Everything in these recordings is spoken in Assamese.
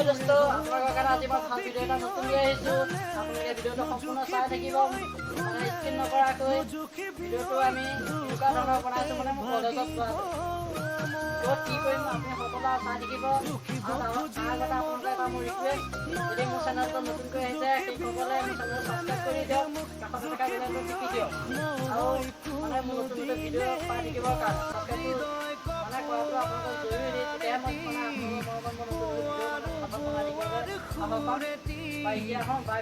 দোস্ত আপোনালোকৰ কাৰণে আজি মই ভাল ভিডিঅ' এটা নতুন লৈ আহিছোঁ। আপোনালোকে ভিডিঅ'টো সম্পূৰ্ণ চাই থাকিব, মানে স্কিপ নকৰাকৈ। ভিডিঅ'টো আমি এনেকুৱা ধৰণৰ বনাইছোঁ, মানে মোৰ কলেজত যোৱাটো ক'ত কি কৰিম আপুনি সকলো চাই থাকিব। আৰু আগতে আপোনালোকে এটা মোৰ ৰিকুৱেষ্ট, যদি মোৰ চেনেলটো নতুনকৈ আহিছে সেইসকলে মোৰ চেনেলটো ছাবস্ক্ৰাইব কৰি দিয়ক, কাষত থকা বেলটো টিপি দিয়ক। আৰু মানে মোৰ নতুন নতুন ভিডিঅ' পাই থাকিবৰ কাৰণে ছাবস্ক্ৰাইবটো মানে কৰাটো আপোনালোকৰ জৰুৰী। তেতিয়াহে মই মানে আপোনালোকৰ মৰমত মই নতুন ভিডিঅ' মানে ভাষাত বনাই থাকিবলৈ ভাল পাম। বা এতিয়া হওঁ বা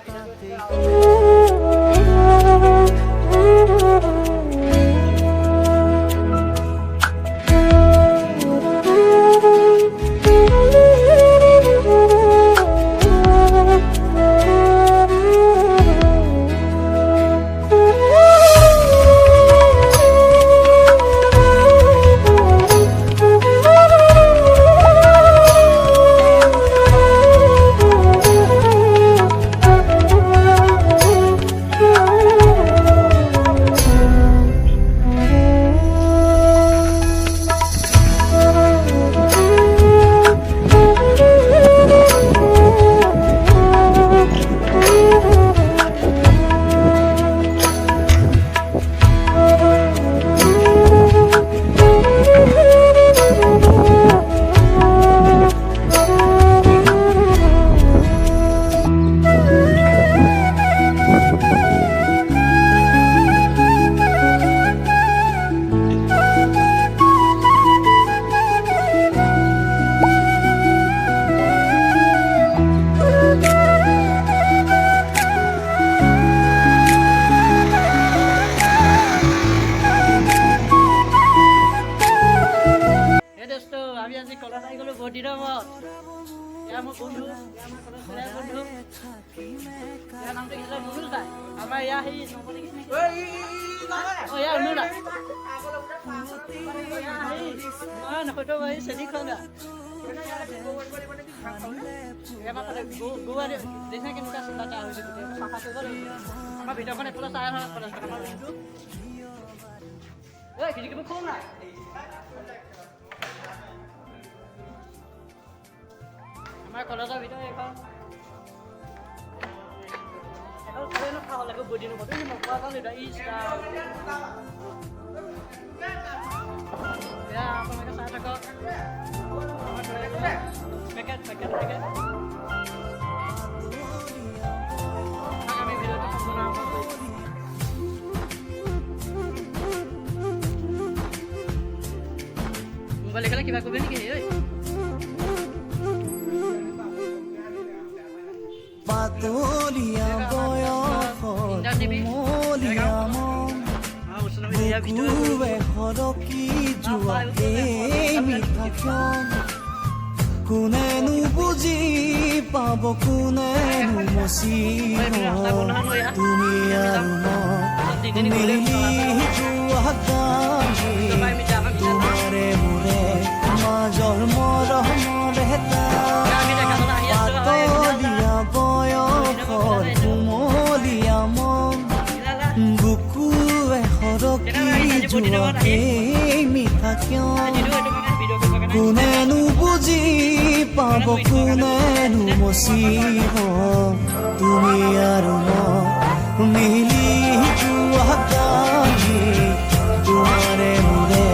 আমি আজি কলেজ আহি গ'লো বহুত দিনৰ মূৰত। এয়া মোৰ বন্ধু, এয়া আমাৰ কলেজ বন্ধু, ইয়াৰ নামটো কি আছিলে? মুনুল দা। আমাৰ এয়া সেই এয়া অনুদা, নকৈতো এই চেনি খোৱা দেখিছে কেনেকুৱা চিন্তা হৈছে, চাফা কৰিব লাগিব। আমাৰ ভিতৰখন এইফালে চাই হয় কলেজখন আমাৰ বন্ধু। এই খিৰিকীবোৰ খোল নাই। আমাৰ কলেজৰ ভিতৰত এইখন ট্ৰেইনত খাব লাগিব বহুত দিনৰ মতে নখোৱা কাৰণ এতিয়া এয়া আপোনালোকে চাই থাকক। পেকেট পেকেট পেকেট আমি ভিডিঅ'টো সম্পূৰ্ণ আৰম্ভ কৰিছোঁ। মোবাইল দেখালে কিবা কৰিব নেকি? পাতলীয়া বয়সত কুমলীয়া মন বুকুৱে সৰকি যোৱা এই মিঠাখন কোনেনো বুজি পাব, কোনেনো মচি তুমি আৰু মই মিলি যোৱা গান তোমাৰে মোৰে মাজৰ মৰমৰ এটা পাতলীয়া বয়সৰ কুমলীয়া মন বুকুৱে সৰকি যোৱা এই মিঠাখন কোনেনো বুজি পাব, কোনেনো মচিব তুমি আৰু মই মিলি যোৱা গানি তোমাৰে মোৰে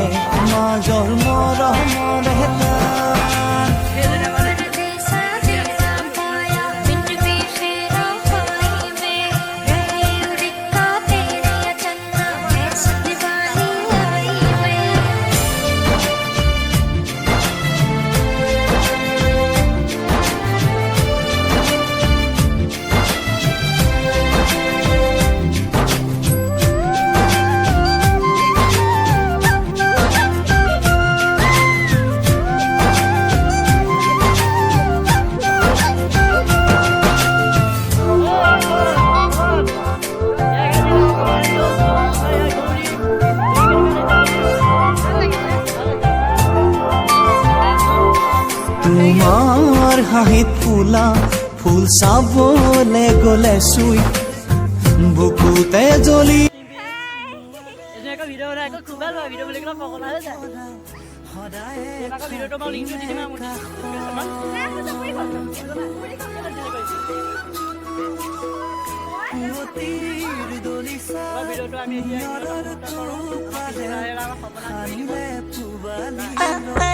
মাজৰ মৰমৰ এটা তোমাৰ হাঁহিত ফুলা ফুল চাবলে গ'লে চুই বুকুতে জ্বলি খুব ভাল পাওঁ ভিডিঅ' বুলি ক'লে পগলা হৈ যায়। ভিডিঅ'টো মই লিংকটো দি দিম। পুৱতিৰ দলিচা ভিডিঅ'টো আমি এতিয়া নৰৰটো পাৰে আমাৰ সপোন সানিলে পূবালী